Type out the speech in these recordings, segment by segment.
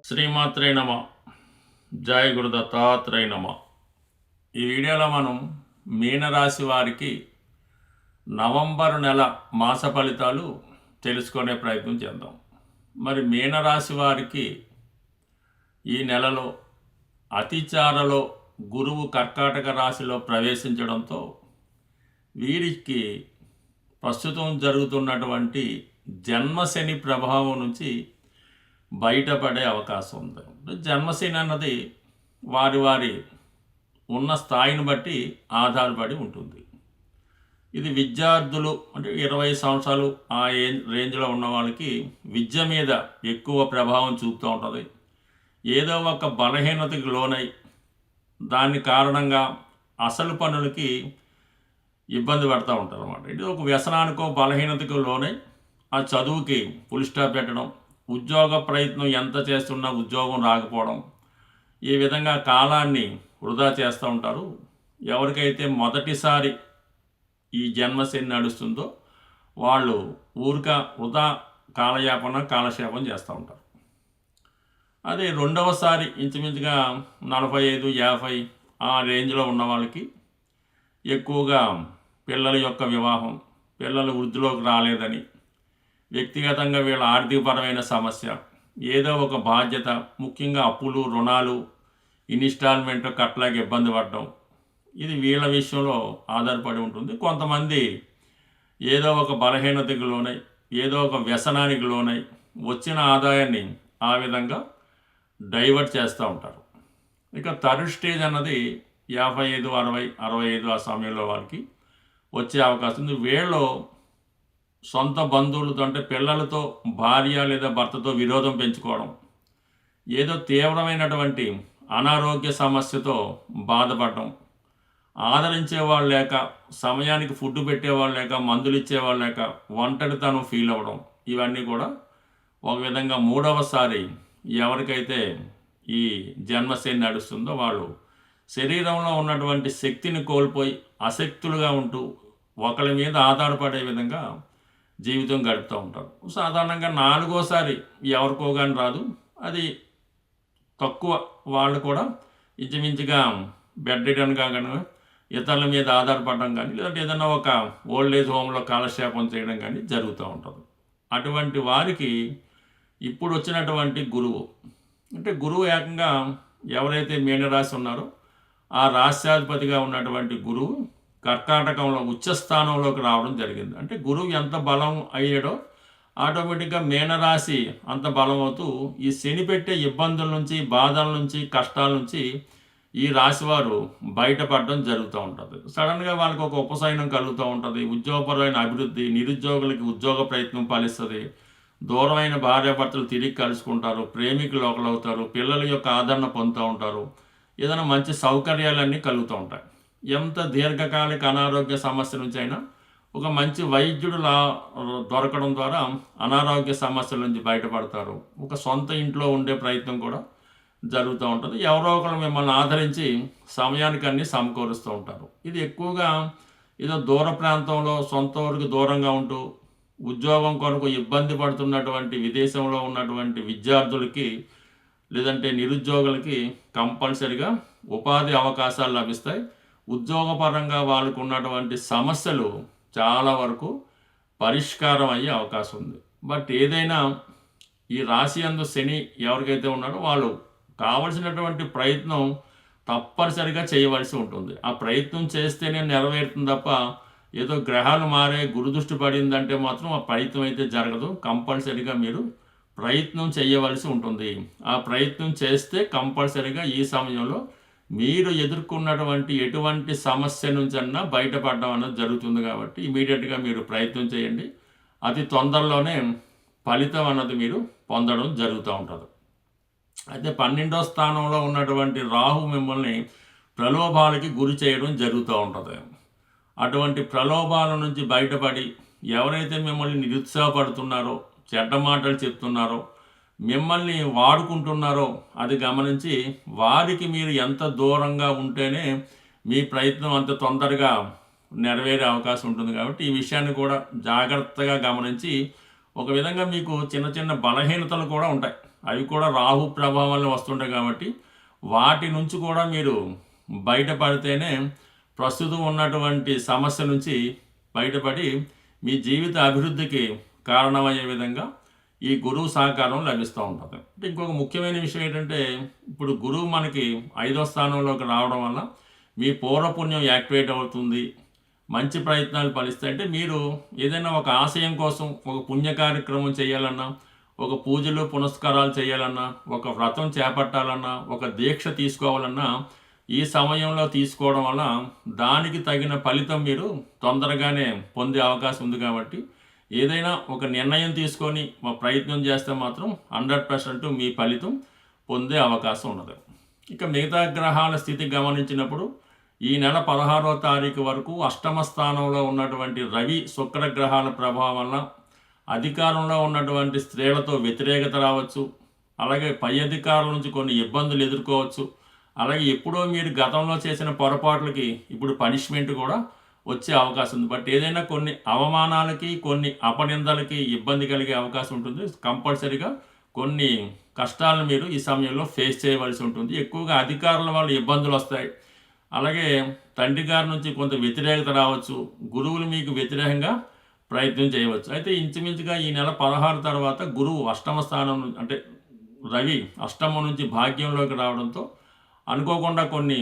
శ్రీమాత్రే నమ. జయ గురు దత్తాత్రేయ నమ. ఈ వీడియోలో మనం మీనరాశి వారికి నవంబర్ నెల మాస ఫలితాలు తెలుసుకునే ప్రయత్నం చేద్దాం. మరి మీనరాశి వారికి ఈ నెలలో అతిచారలో గురువు కర్కాటక రాశిలో ప్రవేశించడంతో వీరికి ప్రస్తుతం జరుగుతున్నటువంటి జన్మశని ప్రభావం నుంచి బయటపడే అవకాశం ఉంది. జన్మశని అన్నది వారి వారి ఉన్న స్థాయిని బట్టి ఆధారపడి ఉంటుంది. ఇది విద్యార్థులు అంటే 20 సంవత్సరాలు ఆ రేంజ్లో ఉన్న వాళ్ళకి విద్య మీద ఎక్కువ ప్రభావం చూపుతూ ఉంటుంది. ఏదో ఒక బలహీనతకి లోనై దాని కారణంగా అసలు పనులకి ఇబ్బంది పడుతూ ఉంటారు అన్నమాట. ఇది ఒక వ్యసనానికో బలహీనతకు లోనై ఆ చదువుకి ఫుల్ స్టాప్ పెట్టడం, ఉద్యోగ ప్రయత్నం ఎంత చేస్తున్నా ఉద్యోగం రాకపోవడం, ఈ విధంగా కాలాన్ని వృధా చేస్తూ ఉంటారు. ఎవరికైతే మొదటిసారి ఈ జన్మశని నడుస్తుందో వాళ్ళు వృధా కాలక్షేపం చేస్తూ ఉంటారు. అదే రెండవసారి ఇంచుమించుగా 45, 50 ఆ రేంజ్లో ఉన్న వాళ్ళకి ఎక్కువగా పిల్లల యొక్క వివాహం, పిల్లలు వృద్ధిలోకి రాలేదని, వ్యక్తిగతంగా వీళ్ళ ఆర్థికపరమైన సమస్య, ఏదో ఒక బాధ్యత, ముఖ్యంగా అప్పులు, రుణాలు, ఇన్స్టాల్మెంట్ కట్టలేక ఇబ్బంది పడడం, ఇది వీళ్ళ విషయంలో ఆధారపడి ఉంటుంది. కొంతమంది ఏదో ఒక బలహీనతకు లోనై, ఏదో ఒక వ్యసనానికి లోనై వచ్చిన ఆదాయాన్ని ఆ విధంగా డైవర్ట్ చేస్తూ ఉంటారు. ఇక థర్డ్ స్టేజ్ అన్నది 55, 60, 65 ఆ సమయంలో వాళ్ళకి వచ్చే అవకాశం ఉంది. వీళ్ళు సొంత బంధువులతో అంటే పిల్లలతో, భార్య లేదా భర్తతో విరోధం పెంచుకోవడం, ఏదో తీవ్రమైనటువంటి అనారోగ్య సమస్యతో బాధపడడం, ఆదరించేవాళ్ళు లేక, సమయానికి ఫుడ్ పెట్టేవాళ్ళు లేక, మందులు ఇచ్చేవాళ్ళు లేక ఒంటరితనం ఫీల్ అవ్వడం, ఇవన్నీ కూడా ఒక విధంగా మూడవసారి ఎవరికైతే ఈ జన్మశని నడుస్తుందో వాళ్ళు శరీరంలో ఉన్నటువంటి శక్తిని కోల్పోయి అశక్తులుగా ఉంటూ ఒకరి మీద ఆధారపడే విధంగా జీవితం గడుపుతూ ఉంటారు. సాధారణంగా 4వసారి ఎవరికో కానీ రాదు. అది తక్కువ వాళ్ళు కూడా ఇంచుమించుగా బెడ్ రిటర్న్గా కానీ, ఇతరుల మీద ఆధారపడడం కానీ, లేదంటే ఏదైనా ఒక ఓల్డేజ్ హోమ్లో కాలక్షేపం చేయడం కానీ జరుగుతూ ఉంటుంది. అటువంటి వారికి ఇప్పుడు వచ్చినటువంటి గురువు అంటే గురువు ఏకంగా ఎవరైతే మీనరాశి ఉన్నారో ఆ రాశ్యాధిపతిగా ఉన్నటువంటి గురువు కర్కాటకంలో ఉచ్చస్థానంలోకి రావడం జరిగింది. అంటే గురువు ఎంత బలం అయ్యాడో ఆటోమేటిక్గా మీనరాశి అంత బలం అవుతూ ఈ శని పెట్టే ఇబ్బందుల నుంచి, బాధల నుంచి, కష్టాల నుంచి ఈ రాశివారు బయటపడడం జరుగుతూ ఉంటుంది. సడన్గా వాళ్ళకి ఒక ఉపశమనం కలుగుతూ ఉంటుంది. ఉద్యోగపరమైన అభివృద్ధి, నిరుద్యోగులకి ఉద్యోగ ప్రయత్నం ఫలిస్తుంది. దూరమైన భార్యాభర్తలు తిరిగి కలుసుకుంటారు, ప్రేమికులు ఒకలవుతారు, పిల్లల యొక్క ఆదరణ పొందుతూ ఉంటారు, ఏదైనా మంచి సౌకర్యాలన్నీ కలుగుతూ ఉంటాయి. ఎంత దీర్ఘకాలిక అనారోగ్య సమస్య నుంచి అయినా ఒక మంచి వైద్యుడు దొరకడం ద్వారా అనారోగ్య సమస్యల నుంచి బయటపడతారు. ఒక సొంత ఇంట్లో ఉండే ప్రయత్నం కూడా జరుగుతూ ఉంటుంది. ఎవరో ఒకరు మిమ్మల్ని ఆదరించి సమయానికి అన్నీ సమకూరుస్తూ ఉంటారు. ఇది ఎక్కువగా ఏదో దూర ప్రాంతంలో సొంత ఊరికి దూరంగా ఉంటూ ఉద్యోగం కొరకు ఇబ్బంది పడుతున్నటువంటి విదేశంలో ఉన్నటువంటి విద్యార్థులకి లేదంటే నిరుద్యోగులకి కంపల్సరిగా ఉపాధి అవకాశాలు లభిస్తాయి. ఉద్యోగపరంగా వాళ్ళకు ఉన్నటువంటి సమస్యలు చాలా వరకు పరిష్కారం అయ్యే అవకాశం ఉంది. బట్ ఏదైనా ఈ రాశి యందు శని ఎవరికైతే ఉన్నారో వాళ్ళు కావలసినటువంటి ప్రయత్నం తప్పనిసరిగా చేయవలసి ఉంటుంది. ఆ ప్రయత్నం చేస్తేనే నెరవేరుతుంది తప్ప ఏదో గ్రహాలు మారే గురుదృష్టి పడిందంటే మాత్రం ఆ ప్రయత్నం అయితే జరగదు. కంపల్సరిగా మీరు ప్రయత్నం చేయవలసి ఉంటుంది. ఆ ప్రయత్నం చేస్తే కంపల్సరిగా ఈ సమయంలో మీరు ఎదుర్కొన్నటువంటి ఎటువంటి సమస్య నుంచన్నా బయటపడడం అనేది జరుగుతుంది. కాబట్టి ఇమీడియట్గా మీరు ప్రయత్నం చేయండి. అతి తొందరలోనే ఫలితం అన్నది మీరు పొందడం జరుగుతూ ఉంటుంది. అయితే 12వ స్థానంలో ఉన్నటువంటి రాహు మిమ్మల్ని ప్రలోభాలకి గురి చేయడం జరుగుతూ ఉంటుంది. అటువంటి ప్రలోభాల నుంచి బయటపడి ఎవరైతే మిమ్మల్ని నిరుత్సాహపడుతున్నారో, చెడ్డ మాటలు చెప్తున్నారో, మిమ్మల్ని వాడుకుంటున్నారో అది గమనించి వారికి మీరు ఎంత దూరంగా ఉంటేనే మీ ప్రయత్నం అంత తొందరగా నెరవేరే అవకాశం ఉంటుంది. కాబట్టి ఈ విషయాన్ని కూడా జాగ్రత్తగా గమనించి ఒక విధంగా మీకు చిన్న చిన్న బలహీనతలు కూడా ఉంటాయి. అవి కూడా రాహు ప్రభావం వల్ల వస్తుంటాయి కాబట్టి వాటి నుంచి కూడా మీరు బయటపడితేనే ప్రస్తుతం ఉన్నటువంటి సమస్య నుంచి బయటపడి మీ జీవిత అభివృద్ధికి కారణమయ్యే విధంగా ఈ గురువు సహకారం లభిస్తూ ఉంటుంది. అంటే ఇంకొక ముఖ్యమైన విషయం ఏంటంటే, ఇప్పుడు గురువు మనకి 5వ స్థానంలోకి రావడం వల్ల మీ పూర్వపుణ్యం యాక్టివేట్ అవుతుంది, మంచి ప్రయత్నాలు ఫలిస్తాయి. అంటే మీరు ఏదైనా ఒక ఆశయం కోసం ఒక పుణ్య కార్యక్రమం చేయాలన్నా, ఒక పూజలు పునస్కారాలు చేయాలన్నా, ఒక వ్రతం చేపట్టాలన్నా, ఒక దీక్ష తీసుకోవాలన్నా ఈ సమయంలో తీసుకోవడం వల్ల దానికి తగిన ఫలితం మీరు తొందరగానే పొందే అవకాశం ఉంది. కాబట్టి ఏదైనా ఒక నిర్ణయం తీసుకొని ప్రయత్నం చేస్తే మాత్రం 100% మీ ఫలితం పొందే అవకాశం ఉన్నది. ఇక మిగతా గ్రహాల స్థితి గమనించినప్పుడు ఈ నెల 16వ తారీఖు వరకు అష్టమ స్థానంలో ఉన్నటువంటి రవి శుక్ర గ్రహాల ప్రభావం వల్ల అధికారంలో ఉన్నటువంటి స్త్రీలతో వ్యతిరేకత రావచ్చు, అలాగే పై అధికారుల నుంచి కొన్ని ఇబ్బందులు ఎదుర్కోవచ్చు, అలాగే ఎప్పుడో మీరు గతంలో చేసిన పొరపాట్లకి ఇప్పుడు పనిష్మెంట్ కూడా వచ్చే అవకాశం ఉంది. బట్ ఏదైనా కొన్ని అవమానాలకి కొన్ని అపనిందలకి ఇబ్బంది కలిగే అవకాశం ఉంటుంది. కంపల్సరీగా కొన్ని కష్టాలను మీరు ఈ సమయంలో ఫేస్ చేయవలసి ఉంటుంది. ఎక్కువగా అధికారుల వల్ల ఇబ్బందులు వస్తాయి, అలాగే తండ్రి గారి నుంచి కొంత వ్యతిరేకత రావచ్చు, గురువులు మీకు వ్యతిరేకంగా ప్రయత్నం చేయవచ్చు. అయితే ఇంచుమించుగా ఈ నెల 16 తర్వాత గురువు అష్టమ స్థానం అంటే రవి అష్టమం నుంచి భాగ్యంలోకి రావడంతో అనుకోకుండా కొన్ని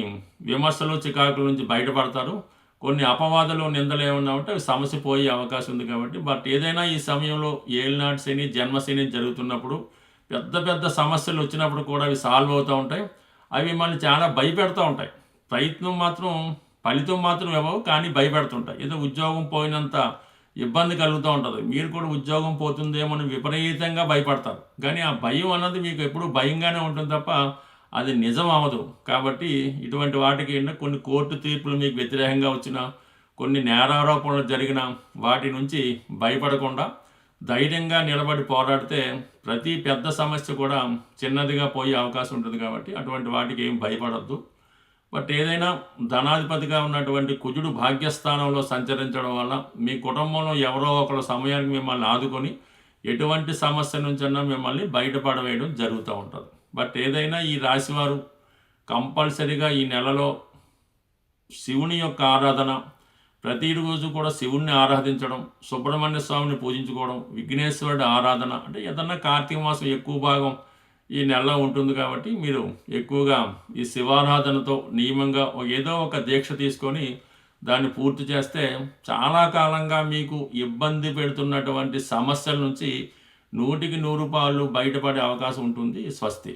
విమర్శలు చికాకుల నుంచి బయటపడతారు. కొన్ని అపవాదులు నిందలు ఏమన్నా ఉంటే అవి సమస్య పోయే అవకాశం ఉంది. కాబట్టి బట్ ఏదైనా ఈ సమయంలో ఏలినాటి శని జన్మశని జరుగుతున్నప్పుడు పెద్ద పెద్ద సమస్యలు వచ్చినప్పుడు కూడా అవి సాల్వ్ అవుతూ ఉంటాయి. అవి మనల్ని చాలా భయపెడుతూ ఉంటాయి. ఫలితం మాత్రం ఇవ్వవు, కానీ భయపెడుతుంటాయి. ఏదో ఉద్యోగం పోయినంత ఇబ్బంది కలుగుతూ ఉంటుంది. మీరు కూడా ఉద్యోగం పోతుందేమో విపరీతంగా భయపడతారు, కానీ ఆ భయం అన్నది మీకు ఎప్పుడూ భయంగానే ఉంటుంది తప్ప అది నిజం అవ్వదు. కాబట్టి ఇటువంటి వాటికి కొన్ని కోర్టు తీర్పులు మీకు వ్యతిరేకంగా వచ్చిన, కొన్ని నేరారోపణలు జరిగిన వాటి నుంచి భయపడకుండా ధైర్యంగా నిలబడి పోరాడితే ప్రతి పెద్ద సమస్య కూడా చిన్నదిగా పోయే అవకాశం ఉంటుంది. కాబట్టి అటువంటి వాటికి ఏం భయపడద్దు. బట్ ఏదైనా ధనాధిపతిగా ఉన్నటువంటి కుజుడు భాగ్యస్థానంలో సంచరించడం వల్ల మీ కుటుంబంలో ఎవరో ఒకరు సమయానికి మిమ్మల్ని ఆదుకొని ఎటువంటి సమస్య నుంచన్నా మిమ్మల్ని బయటపడవేయడం జరుగుతూ ఉంటుంది. బట్ ఏదైనా ఈ రాశివారు కంపల్సరీగా ఈ నెలలో శివుని యొక్క ఆరాధన, ప్రతిరోజు కూడా శివుణ్ణి ఆరాధించడం, సుబ్రహ్మణ్య స్వామిని పూజించుకోవడం, విఘ్నేశ్వరుడి ఆరాధన, అంటే ఏదన్నా కార్తీక మాసం ఎక్కువ భాగం ఈ నెలలో ఉంటుంది కాబట్టి మీరు ఎక్కువగా ఈ శివారాధనతో నియమంగా ఏదో ఒక దీక్ష తీసుకొని దాన్ని పూర్తి చేస్తే చాలా కాలంగా మీకు ఇబ్బంది పెడుతున్నటువంటి సమస్యల నుంచి 100కి 100 బయటపడే అవకాశం ఉంటుంది. స్వస్తి.